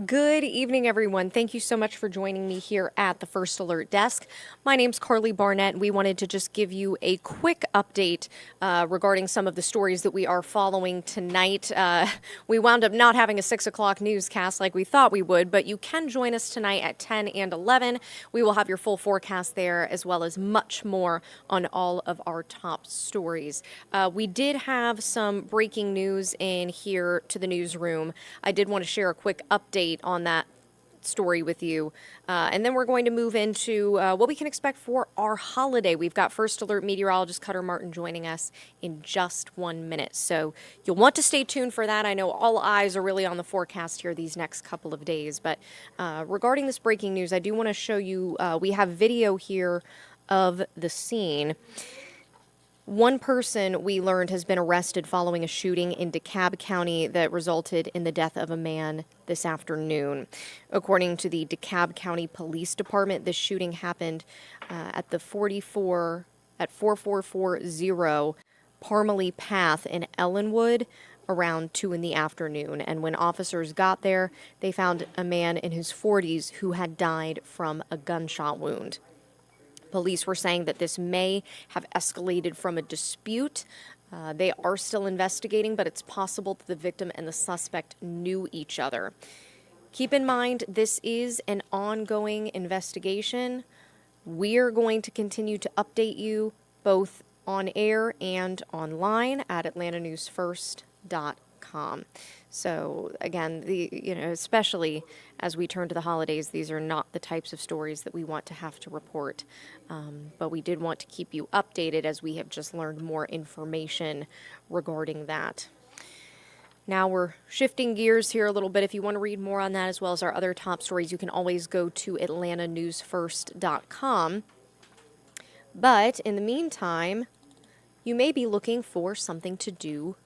Good evening, everyone. Thank you so much for joining me here at the First Alert Desk. My name's Carly Barnett, and we wanted to just give you a quick update regarding some of the stories that we are following tonight. We wound up not having a 6 o'clock newscast like we thought we would, but you can join us tonight at 10 and 11. We will have your full forecast there, as well as much more on all of our top stories. We did have some breaking news in here to the newsroom. I did want to share a quick update on that story with you. And then we're going to move into what we can expect for our holiday. We've got First Alert Meteorologist Cutter Martin joining us in just 1 minute. So you'll want to stay tuned for that. I know all eyes are really on the forecast here these next couple of days. But regarding this breaking news, I do want to show you, we have video here of the scene. One person we learned has been arrested following a shooting in DeKalb County that resulted in the death of a man this afternoon. According to the DeKalb County Police Department, this shooting happened at 4440 Parmalee Path in Ellenwood around 2 in the afternoon. And when officers got there, they found a man in his 40s who had died from a gunshot wound. Police were saying that this may have escalated from a dispute. They are still investigating, but it's possible that the victim and the suspect knew each other. Keep in mind, this is an ongoing investigation. We're going to continue to update you both on air and online at atlantanewsfirst.com. So again, especially as we turn to the holidays, these are not the types of stories that we want to have to report. But we did want to keep you updated as we have just learned more information regarding that. Now we're shifting gears here a little bit. If you want to read more on that as well as our other top stories, you can always go to atlantanewsfirst.com. But in the meantime, you may be looking for something to do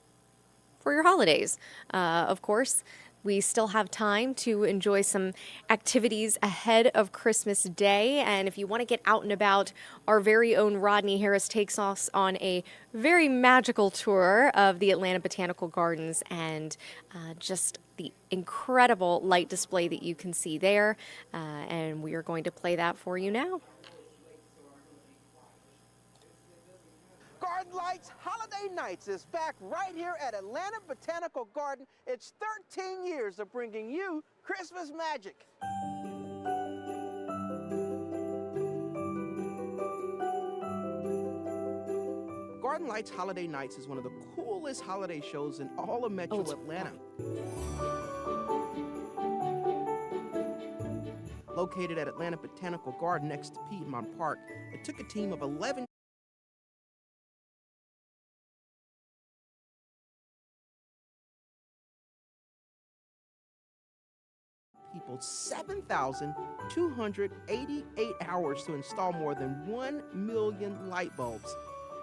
for your holidays. Of course, we still have time to enjoy some activities ahead of Christmas Day. And if you want to get out and about, our very own Rodney Harris takes us on a very magical tour of the Atlanta Botanical Gardens and just the incredible light display that you can see there. And we are going to play that for you now. Garden Lights Holiday Nights is back right here at Atlanta Botanical Garden. It's 13 years of bringing you Christmas magic. Garden Lights Holiday Nights is one of the coolest holiday shows in all of Metro Atlanta. Located at Atlanta Botanical Garden next to Piedmont Park, it took a team of 11 people 7,288 hours to install more than 1 million light bulbs.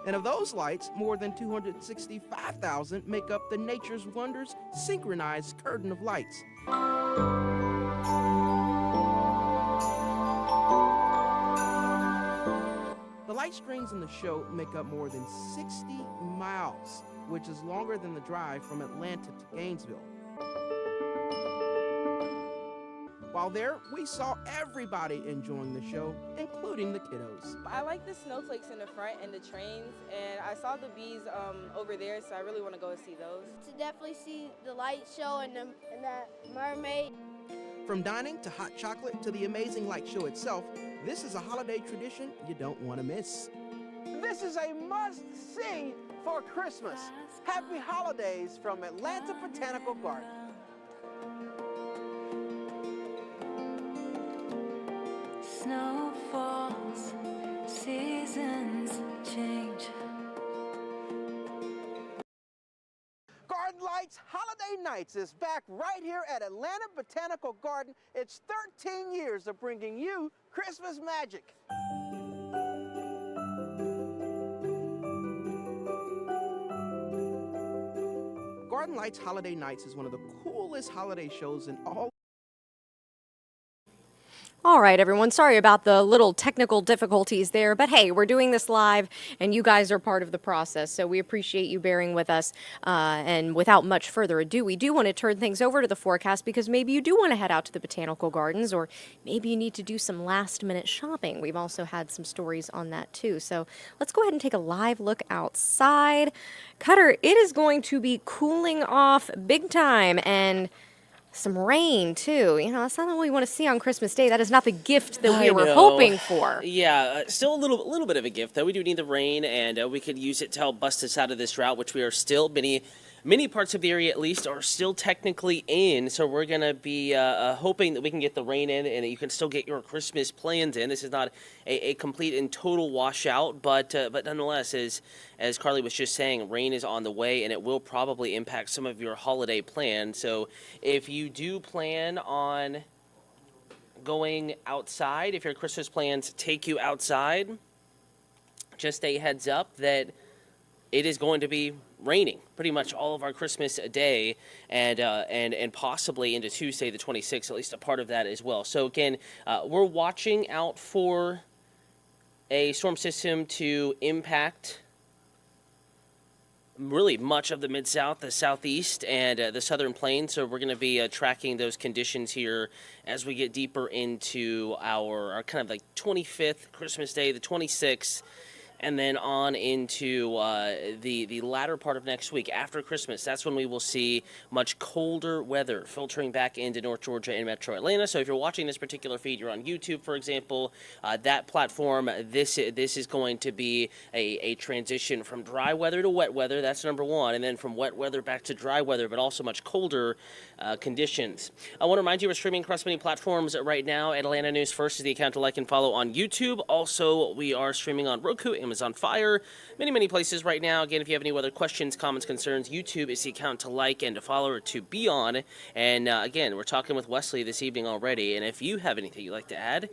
And of those lights, more than 265,000 make up the Nature's Wonders synchronized curtain of lights. The light strings in the show make up more than 60 miles, which is longer than the drive from Atlanta to Gainesville. While there, we saw everybody enjoying the show, including the kiddos. I like the snowflakes in the front and the trains, and I saw the bees over there, so I really want to go and see those. To definitely see the light show and that mermaid. From dining to hot chocolate to the amazing light show itself, this is a holiday tradition you don't want to miss. This is a must-see for Christmas. Happy holidays from Atlanta Botanical Garden. Snow falls, seasons change. Garden Lights Holiday Nights is back right here at Atlanta Botanical Garden. It's 13 years of bringing you Christmas magic. Garden Lights Holiday Nights is one of the coolest holiday shows in all. All right, everyone. Sorry about the little technical difficulties there, but hey, we're doing this live, and you guys are part of the process, so we appreciate you bearing with us. And without much further ado, we do want to turn things over to the forecast because maybe you do want to head out to the botanical gardens, or maybe you need to do some last-minute shopping. We've also had some stories on that too. So let's go ahead and take a live look outside. Cutter, it is going to be cooling off big time, and some rain too. That's not what we want to see on Christmas Day. That is not the gift that we I were know. hoping for. Yeah, still a little bit of a gift though. We do need the rain, and we could use it to help bust us out of this drought, which we are still many parts of the area at least are still technically in. So we're gonna be hoping that we can get the rain in, and that you can still get your Christmas plans in. This is not a complete and total washout, but nonetheless, as Carly was just saying, rain is on the way, and it will probably impact some of your holiday plans. So if you do plan on going outside, if your Christmas plans take you outside, just a heads up that it is going to be raining pretty much all of our Christmas Day, and possibly into Tuesday the 26th, at least a part of that as well. So again, we're watching out for a storm system to impact really much of the Mid-South, the Southeast, and the Southern Plains. So we're going to be tracking those conditions here as we get deeper into our kind of like 25th Christmas Day, the 26th, and then on into the latter part of next week after Christmas. That's when we will see much colder weather filtering back into North Georgia and Metro Atlanta. So if you're watching this particular feed, you're on YouTube, for example, that platform, this is going to be a transition from dry weather to wet weather. That's number one. And then from wet weather back to dry weather, but also much colder conditions. I want to remind you we're streaming across many platforms right now. At Atlanta News First is the account to like and follow on YouTube. Also, we are streaming on Roku, Amazon Fire, many places right now. Again, if you have any weather questions, comments, concerns, YouTube is the account to like and to follow or to be on. And again, we're talking with Wesley this evening already. And if you have anything you'd like to add,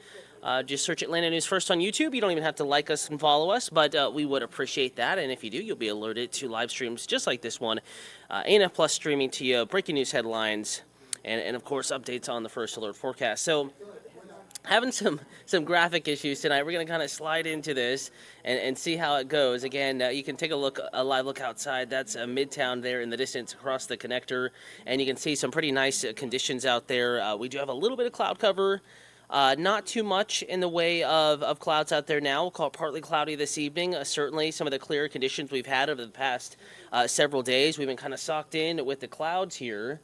just search Atlanta News First on YouTube. You don't even have to like us and follow us, but we would appreciate that. And if you do, you'll be alerted to live streams just like this one. ANF Plus streaming to you, breaking news headlines, and of course, updates on the First Alert forecast. So having some graphic issues tonight. We're going to kind of slide into this and see how it goes. Again, you can take a live look outside. That's Midtown there in the distance across the connector, and you can see some pretty nice conditions out there. We do have a little bit of cloud cover. Not too much in the way of clouds out there now. We'll call it partly cloudy this evening. Certainly some of the clearer conditions we've had over the past several days. We've been kind of socked in with the clouds here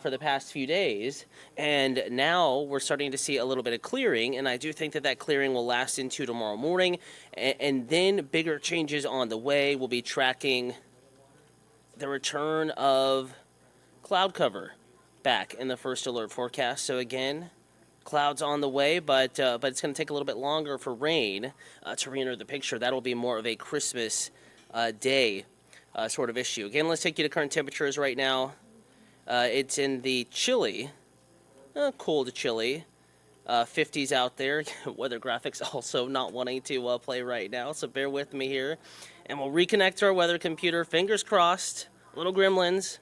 for the past few days, and now we're starting to see a little bit of clearing, and I do think that clearing will last into tomorrow morning, and then bigger changes on the way. We'll be tracking the return of cloud cover back in the First Alert forecast. So again, clouds on the way, but it's going to take a little bit longer for rain to re-enter the picture. That'll be more of a Christmas Day sort of issue. Again, let's take you to current temperatures right now. It's in the chilly, cool to chilly, 50s out there. Weather graphics also not wanting to play right now, so bear with me here. And we'll reconnect to our weather computer. Fingers crossed, little gremlins.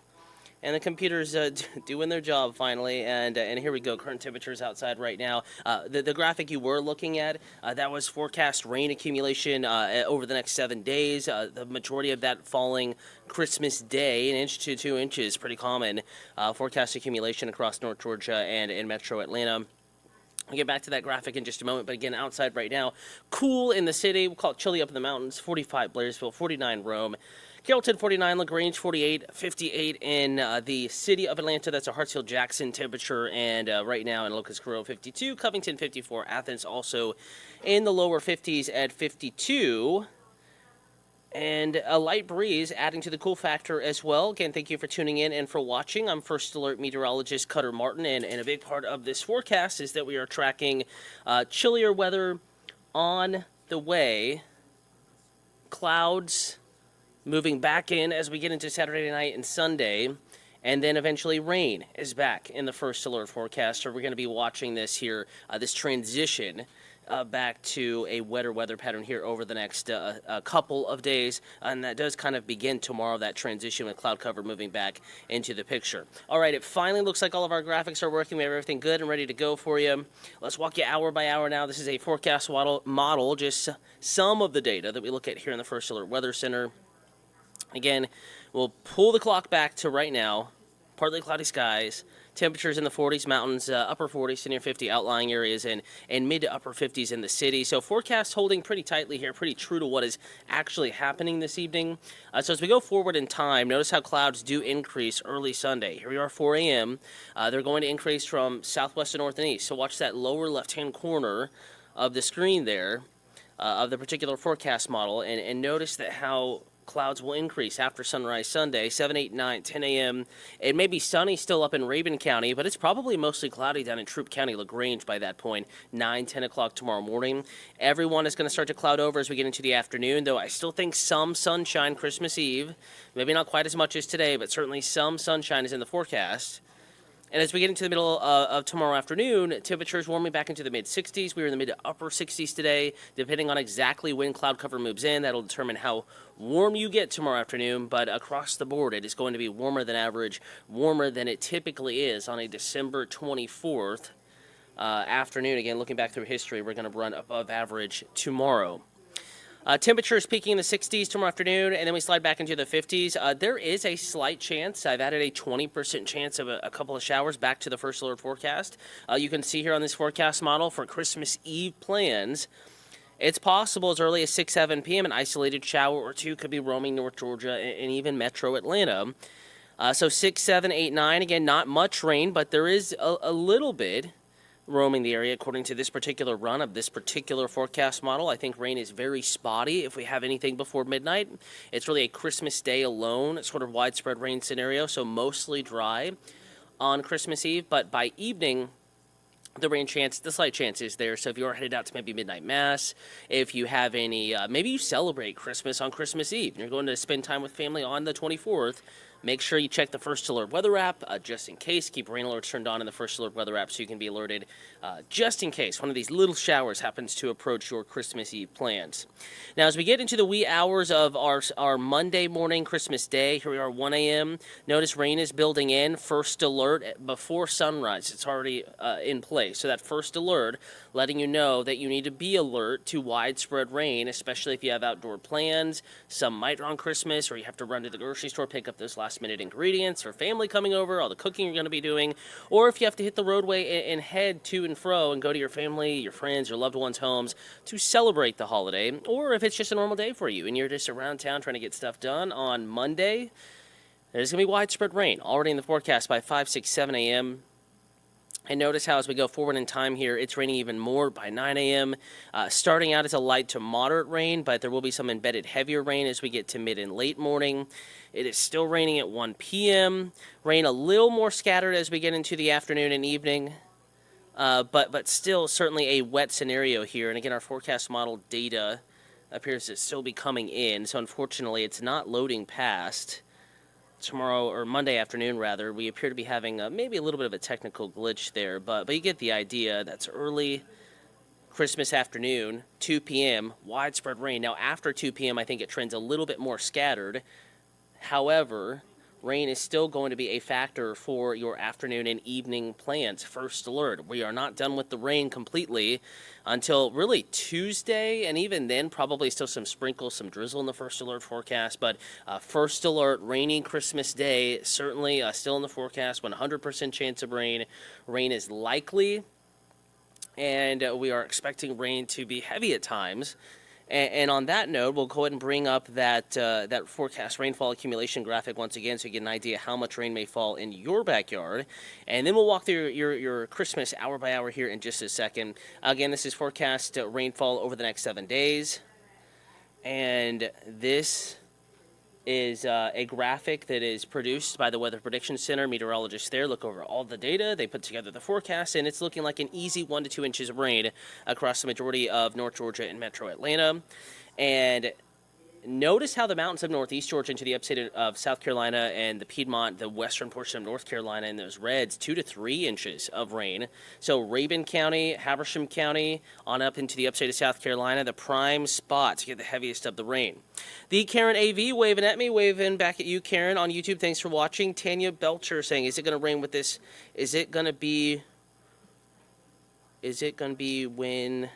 And the computer's doing their job finally, and here we go. Current temperatures outside right now. The graphic you were looking at, that was forecast rain accumulation over the next 7 days. The majority of that falling Christmas Day, 1 inch to 2 inches, pretty common. Forecast accumulation across North Georgia and in Metro Atlanta. I'll get back to that graphic in just a moment, but again, outside right now, cool in the city. We'll call it chilly up in the mountains. 45 Blairsville, 49 Rome. Carrollton 49, LaGrange 48, 58 in the city of Atlanta. That's a Hartsfield-Jackson temperature, and right now in Locust Grove 52, Covington 54, Athens also in the lower 50s at 52. And a light breeze adding to the cool factor as well. Again, thank you for tuning in and for watching. I'm First Alert Meteorologist Cutter Martin, and a big part of this forecast is that we are tracking chillier weather on the way. Clouds moving back in as we get into Saturday night and Sunday, and then eventually rain is back in the First Alert forecast. So we're going to be watching this here, this transition back to a wetter weather pattern here over the next couple of days, and that does kind of begin tomorrow, that transition with cloud cover moving back into the picture. All right, it finally looks like all of our graphics are working. We have everything good and ready to go for you. Let's walk you hour by hour now. This is a forecast model, just some of the data that we look at here in the First Alert Weather Center. Again, we'll pull the clock back to right now. Partly cloudy skies, temperatures in the 40s, mountains, upper 40s to near 50 outlying areas, and mid to upper 50s in the city. So forecast holding pretty tightly here, pretty true to what is actually happening this evening. So as we go forward in time, notice how clouds do increase early Sunday. Here we are, 4 a.m. They're going to increase from southwest to north and east. So watch that lower left-hand corner of the screen there of the particular forecast model, and notice that how clouds will increase after sunrise Sunday, 7, 8, 9, 10 a.m. It may be sunny still up in Rabun County, but it's probably mostly cloudy down in Troup County, LaGrange by that point, 9, 10 o'clock tomorrow morning. Everyone is going to start to cloud over as we get into the afternoon, though I still think some sunshine Christmas Eve. Maybe not quite as much as today, but certainly some sunshine is in the forecast. And as we get into the middle of tomorrow afternoon, temperatures warming back into the mid-60s. We were in the mid to upper 60s today. Depending on exactly when cloud cover moves in, that'll determine how warm you get tomorrow afternoon. But across the board, it is going to be warmer than average, warmer than it typically is on a December 24th afternoon. Again, looking back through history, we're going to run above average tomorrow. Temperatures peaking in the 60s tomorrow afternoon, and then we slide back into the 50s. There is a slight chance. I've added a 20% chance of a couple of showers back to the First Alert forecast. You can see here on this forecast model for Christmas Eve plans, it's possible as early as 6, 7 p.m. an isolated shower or two could be roaming North Georgia and even metro Atlanta. So 6, 7, 8, 9, again, not much rain, but there is a little bit roaming the area according to this particular run of this particular forecast model. I think rain is very spotty if we have anything before midnight. It's really a Christmas Day alone sort of widespread rain scenario, so mostly dry on Christmas Eve, but by evening the slight chance is there. So if you're headed out to maybe midnight mass, if you have any, maybe you celebrate Christmas on Christmas Eve, and you're going to spend time with family on the 24th, make sure you check the First Alert Weather app just in case. Keep rain alerts turned on in the First Alert Weather app so you can be alerted just in case one of these little showers happens to approach your Christmas Eve plans. Now, as we get into the wee hours of our Monday morning, Christmas Day, here we are, 1 a.m. Notice rain is building in. First alert before sunrise. It's already in place. So that first alert letting you know that you need to be alert to widespread rain, especially if you have outdoor plans. Some might run Christmas, or you have to run to the grocery store, pick up those last-minute ingredients, or family coming over, all the cooking you're going to be doing, or if you have to hit the roadway and head to and fro and go to your family, your friends, your loved ones' homes to celebrate the holiday, or if it's just a normal day for you and you're just around town trying to get stuff done on Monday, there's going to be widespread rain already in the forecast by 5, 6, 7 a.m. And notice how as we go forward in time here, it's raining even more by 9 a.m. Starting out as a light to moderate rain, but there will be some embedded heavier rain as we get to mid and late morning. It is still raining at 1 p.m. Rain a little more scattered as we get into the afternoon and evening, but still certainly a wet scenario here. And again, our forecast model data appears to still be coming in, so unfortunately it's not loading past tomorrow, or Monday afternoon rather. We appear to be having maybe a little bit of a technical glitch there, but you get the idea. That's early Christmas afternoon, 2 p.m., widespread rain. Now after 2 p.m. I think it trends a little bit more scattered. However, rain is still going to be a factor for your afternoon and evening plans. First alert. We are not done with the rain completely until really Tuesday, and even then probably still some sprinkles, some drizzle in the first alert forecast. But first alert, rainy Christmas Day, certainly still in the forecast, 100% chance of rain. Rain is likely, and we are expecting rain to be heavy at times. And on that note, we'll go ahead and bring up that forecast rainfall accumulation graphic once again so you get an idea how much rain may fall in your backyard. And then we'll walk through your Christmas hour by hour here in just a second. Again, this is forecast rainfall over the next 7 days. And this is a graphic that is produced by the Weather Prediction Center. Meteorologists there look over all the data. They put together the forecast, and it's looking like an easy 1 to 2 inches of rain across the majority of North Georgia and metro Atlanta. And notice how the mountains of northeast Georgia into the upstate of South Carolina and the Piedmont, the western portion of North Carolina, and those reds, 2 to 3 inches of rain. So Rabun County, Habersham County, on up into the upstate of South Carolina, the prime spot to get the heaviest of the rain. The Karen AV waving at me, waving back at you, Karen, on YouTube. Thanks for watching. Tanya Belcher saying, is it going to rain with this? Is it going to be when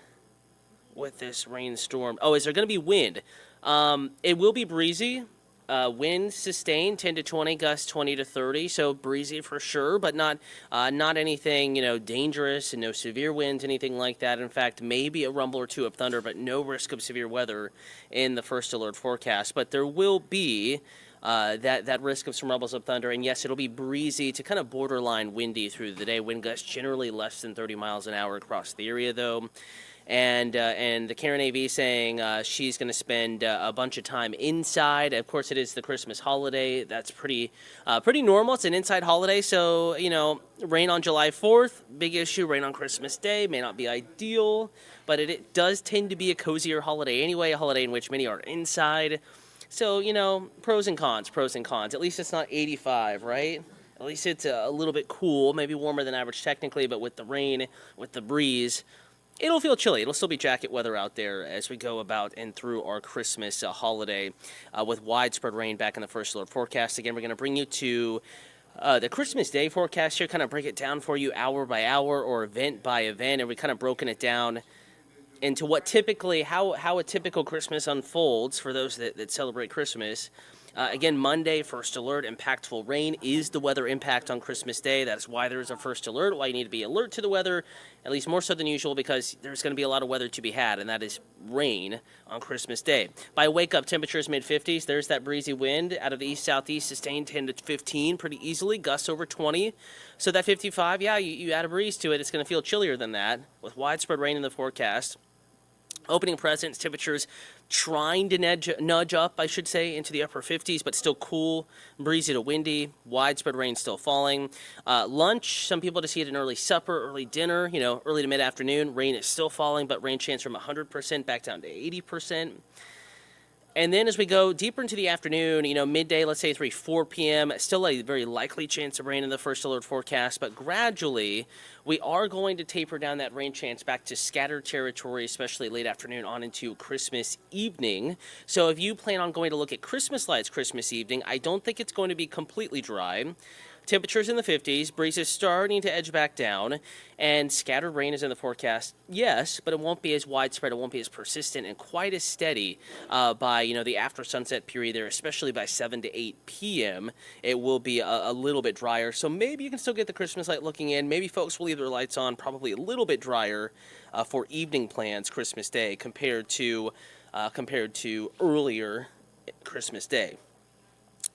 with this rainstorm? Oh, is there going to be wind? It will be breezy. Wind sustained 10 to 20, gusts 20 to 30. So breezy for sure, but not anything, dangerous, and no severe winds, anything like that. In fact, maybe a rumble or two of thunder, but no risk of severe weather in the first alert forecast. But there will be that risk of some rumbles of thunder. And yes, it'll be breezy to kind of borderline windy through the day. Wind gusts generally less than 30 miles an hour across the area, though. And the Karen AV saying she's going to spend a bunch of time inside. Of course, it is the Christmas holiday. That's pretty normal. It's an inside holiday, so rain on July 4th, big issue. Rain on Christmas Day may not be ideal, but it does tend to be a cozier holiday anyway. A holiday in which many are inside. So pros and cons. At least it's not 85, right? At least it's a little bit cool, maybe warmer than average technically, but with the rain, with the breeze, it'll feel chilly. It'll still be jacket weather out there as we go about and through our Christmas holiday with widespread rain back in the first alert forecast. Again, we're going to bring you to the Christmas Day forecast here, kind of break it down for you hour by hour or event by event, and we kind of broken it down into what typically, how a typical Christmas unfolds for those that celebrate Christmas. Again, Monday, first alert, impactful rain is the weather impact on Christmas Day. That's why there is a first alert, why you need to be alert to the weather, at least more so than usual, because there's going to be a lot of weather to be had, and that is rain on Christmas Day. By wake-up, temperatures mid-50s. There's that breezy wind out of the east-southeast, sustained 10 to 15 pretty easily, gusts over 20. So that 55, yeah, you add a breeze to it, it's going to feel chillier than that, with widespread rain in the forecast. Opening presents, temperatures trying to nudge up, I should say, into the upper 50s, but still cool, breezy to windy, widespread rain still falling. Lunch, some people to see it an early supper, early dinner, early to mid-afternoon. Rain is still falling, but rain chance from 100% back down to 80%. And then as we go deeper into the afternoon, midday, let's say 4 p.m., still a very likely chance of rain in the first alert forecast, but gradually we are going to taper down that rain chance back to scattered territory, especially late afternoon on into Christmas evening. So if you plan on going to look at Christmas lights Christmas evening, I don't think it's going to be completely dry. Temperatures in the 50s, breeze is starting to edge back down, and scattered rain is in the forecast, yes, but it won't be as widespread, it won't be as persistent and quite as steady by, the after sunset period there, especially by 7 to 8 p.m. It will be a little bit drier, so maybe you can still get the Christmas light looking in. Maybe folks will leave their lights on, probably a little bit drier for evening plans Christmas Day compared to earlier Christmas Day.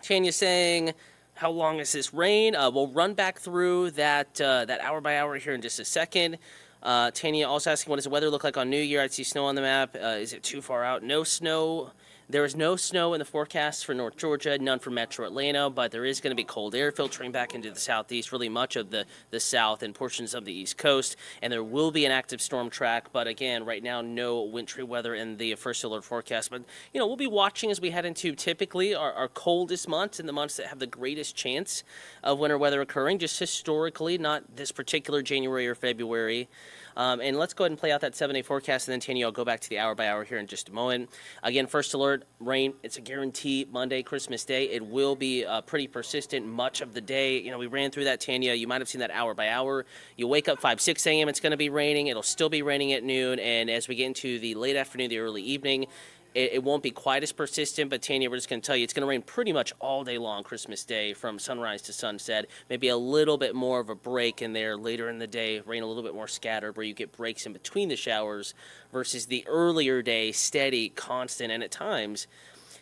Tanya saying, how long is this rain? We'll run back through that hour by hour here in just a second. Tanya also asking, what does the weather look like on New Year? I'd see snow on the map. Is it too far out? No snow. There is no snow in the forecast for North Georgia, none for Metro Atlanta, but there is going to be cold air filtering back into the southeast, really much of the south and portions of the east coast, and there will be an active storm track, but again, right now, no wintry weather in the first alert forecast. But, we'll be watching as we head into typically our coldest months and the months that have the greatest chance of winter weather occurring, just historically, not this particular January or February. And let's go ahead and play out that 7-day forecast, and then, Tanya, I'll go back to the hour by hour here in just a moment. Again, first alert, rain, it's a guarantee. Monday, Christmas Day, it will be pretty persistent much of the day. We ran through that, Tanya. You might have seen that hour by hour. You wake up 5, 6 a.m., it's going to be raining. It'll still be raining at noon, and as we get into the late afternoon, the early evening, it won't be quite as persistent, but Tanya, we're just going to tell you it's going to rain pretty much all day long Christmas Day from sunrise to sunset. Maybe a little bit more of a break in there later in the day, rain a little bit more scattered where you get breaks in between the showers versus the earlier day, steady, constant, and at times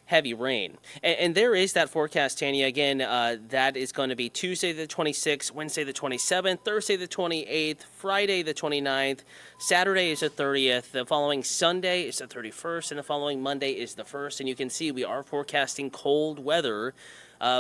heavy rain. And there is that forecast, Tanya. Again, that is going to be Tuesday the 26th, Wednesday the 27th, Thursday the 28th, Friday the 29th, Saturday is the 30th, the following Sunday is the 31st, and the following Monday is the 1st. And you can see we are forecasting cold weather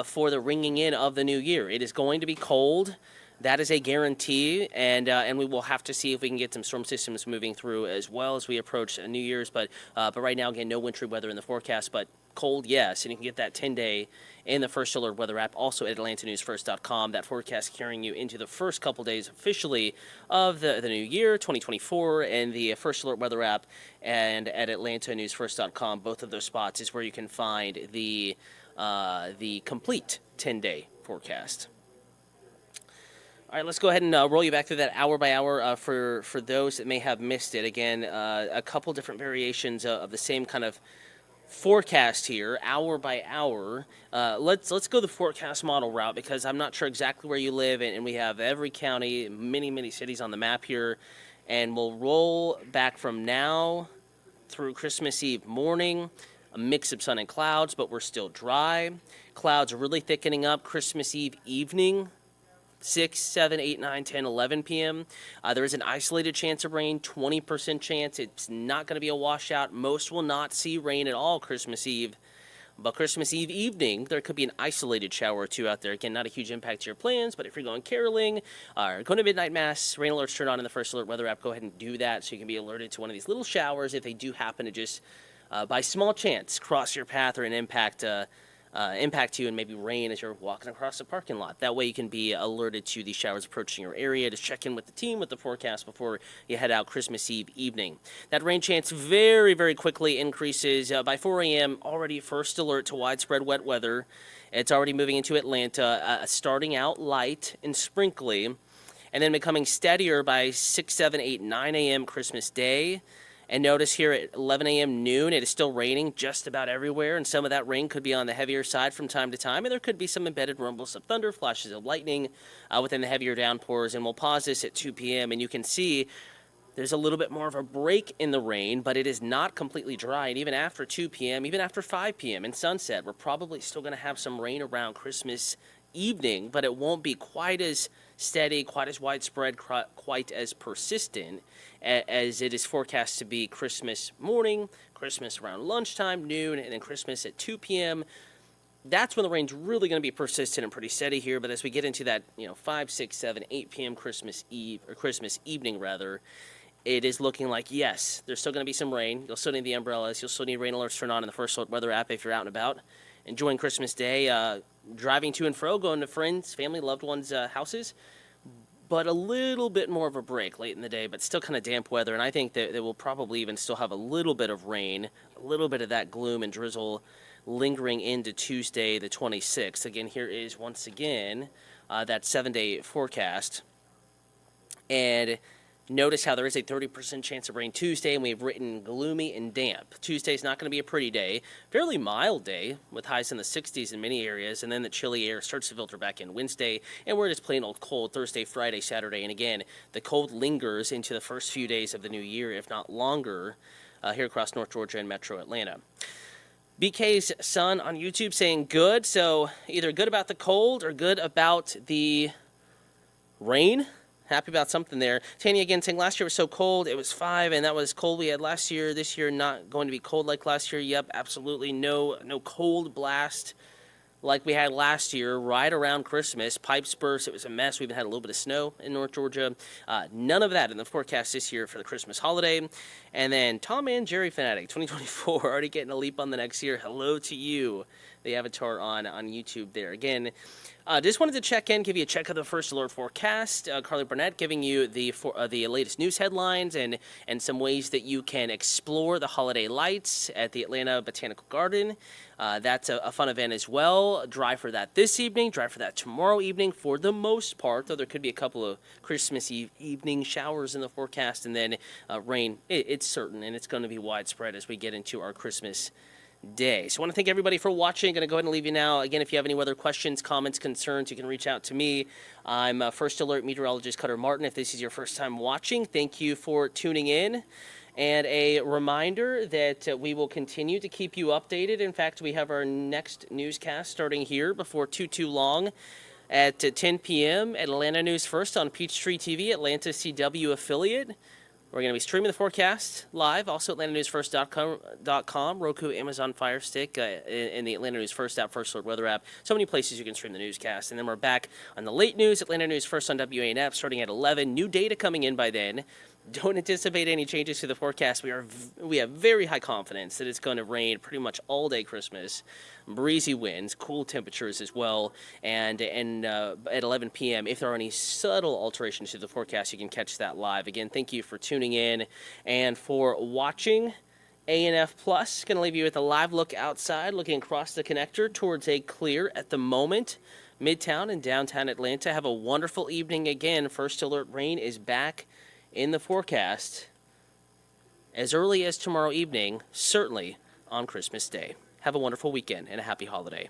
for the ringing in of the new year. It is going to be cold. That is a guarantee, and we will have to see if we can get some storm systems moving through as well as we approach New Year's. But right now, again, no wintry weather in the forecast, but cold, yes. And you can get that 10-day in the First Alert weather app, also at AtlantaNewsFirst.com. That forecast carrying you into the first couple days officially of the new year, 2024, and the First Alert weather app and at AtlantaNewsFirst.com. Both of those spots is where you can find the complete 10-day forecast. All right, let's go ahead and roll you back through that hour by hour for those that may have missed it. Again, a couple different variations of the same kind of forecast here, hour by hour. Let's go the forecast model route because I'm not sure exactly where you live, and we have every county, many cities on the map here, and we'll roll back from now through Christmas Eve morning. A mix of sun and clouds, but we're still dry. Clouds really thickening up Christmas Eve evening. 6, 7, 8, 9, 10, 11 p.m. There is an isolated chance of rain, 20% chance. It's not going to be a washout. Most will not see rain at all Christmas Eve. But Christmas Eve evening, there could be an isolated shower or two out there. Again, not a huge impact to your plans, but if you're going caroling or going to midnight mass, rain alerts turn on in the First Alert weather app. Go ahead and do that so you can be alerted to one of these little showers if they do happen to just, by small chance, cross your path or an impact you and maybe rain as you're walking across the parking lot. That way you can be alerted to these showers approaching your area. Just check in with the team with the forecast before you head out Christmas Eve evening. That rain chance very quickly increases. By 4 a.m., already first alert to widespread wet weather. It's already moving into Atlanta, starting out light and sprinkly, and then becoming steadier by 6, 7, 8, 9 a.m. Christmas Day. And notice here at 11 a.m. noon, it is still raining just about everywhere, and some of that rain could be on the heavier side from time to time, and there could be some embedded rumbles of thunder, flashes of lightning within the heavier downpours. And we'll pause this at 2 p.m., and you can see there's a little bit more of a break in the rain, but it is not completely dry. And even after 2 p.m., even after 5 p.m. and sunset, we're probably still going to have some rain around Christmas evening, but it won't be quite as steady, quite as widespread, quite as persistent as it is forecast to be Christmas morning, Christmas around lunchtime, noon, and then Christmas at 2 p.m. That's when the rain's really going to be persistent and pretty steady here. But as we get into that, 5, 6, 7, 8 p.m. Christmas Eve, or Christmas evening rather, it is looking like, yes, there's still going to be some rain. You'll still need the umbrellas. You'll still need rain alerts turned on in the First Alert weather app if you're out and about. Enjoying Christmas Day, driving to and fro, going to friends, family, loved ones' houses. But a little bit more of a break late in the day, but still kind of damp weather. And I think that we'll probably even still have a little bit of rain, a little bit of that gloom and drizzle lingering into Tuesday the 26th. Again, here is once again that 7-day forecast. And notice how there is a 30% chance of rain Tuesday, and we've written gloomy and damp. Tuesday's not going to be a pretty day. Fairly mild day with highs in the 60s in many areas, and then the chilly air starts to filter back in Wednesday, and we're just plain old cold Thursday, Friday, Saturday. And again, the cold lingers into the first few days of the new year, if not longer, here across North Georgia and Metro Atlanta. BK's son on YouTube saying good, so either good about the cold or good about the rain. Happy about something there. Tanya again saying last year was so cold, it was 5, and that was cold we had last year. This year not going to be cold like last year. Yep, absolutely no cold blast like we had last year right around Christmas. Pipes burst. It was a mess. We even had a little bit of snow in North Georgia. None of that in the forecast this year for the Christmas holiday. And then Tom and Jerry Fanatic 2024 already getting a leap on the next year. Hello to you, the avatar on YouTube there. Again, just wanted to check in, give you a check of the First Alert forecast. Carly Burnett giving you the latest news headlines and some ways that you can explore the holiday lights at the Atlanta Botanical Garden. That's a fun event as well. Dry for that this evening, dry for that tomorrow evening for the most part, though there could be a couple of Christmas Eve evening showers in the forecast, and then rain. It's certain, and it's going to be widespread as we get into our Christmas day. So I want to thank everybody for watching. Going to go ahead and leave you now. Again, if you have any other questions, comments, concerns, you can reach out to me. I'm First Alert Meteorologist Cutter Martin. If this is your first time watching, thank you for tuning in. And a reminder that we will continue to keep you updated. In fact, we have our next newscast starting here before too long at 10 p.m. at Atlanta News First on Peachtree TV, Atlanta CW affiliate. We're going to be streaming the forecast live, also at AtlantaNewsFirst.com, Roku, Amazon Fire Stick, in the Atlanta News First app, First Alert Weather app. So many places you can stream the newscast. And then we're back on the late news, Atlanta News First on WANF, starting at 11. New data coming in by then. Don't anticipate any changes to the forecast. We have very high confidence that it's going to rain pretty much all day Christmas. Breezy winds, cool temperatures as well. And at 11 p.m., if there are any subtle alterations to the forecast, you can catch that live. Again, thank you for tuning in and for watching. ANF Plus, going to leave you with a live look outside, looking across the connector towards a clear at the moment. Midtown and downtown Atlanta. Have a wonderful evening again. First Alert rain is back in the forecast as early as tomorrow evening, certainly on Christmas Day. Have a wonderful weekend and a happy holiday.